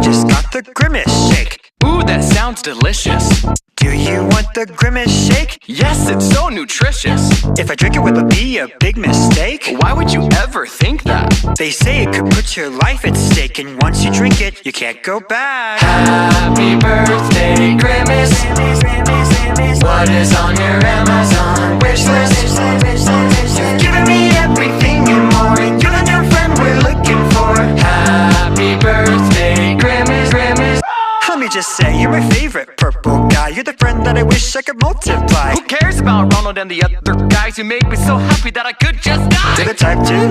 just got the Grimace shake. Ooh, that sounds delicious. Do you want the Grimace shake? Yes, it's so nutritious. If I drink it, will it be a big mistake? Why would you ever think that? They say it could put your life at stake, and once you drink it, you can't go back. Happy birthday, Grimace. What is on your Amazon wish list? You've given me everything and more, and you're the new friend we're looking for. Happy birthday, Grimace. Let me just say, you're my favorite purple guy. You're the friend that I wish I could multiply. Who cares about Ronald and the other guys? You made me so happy that I could just die. To the type 2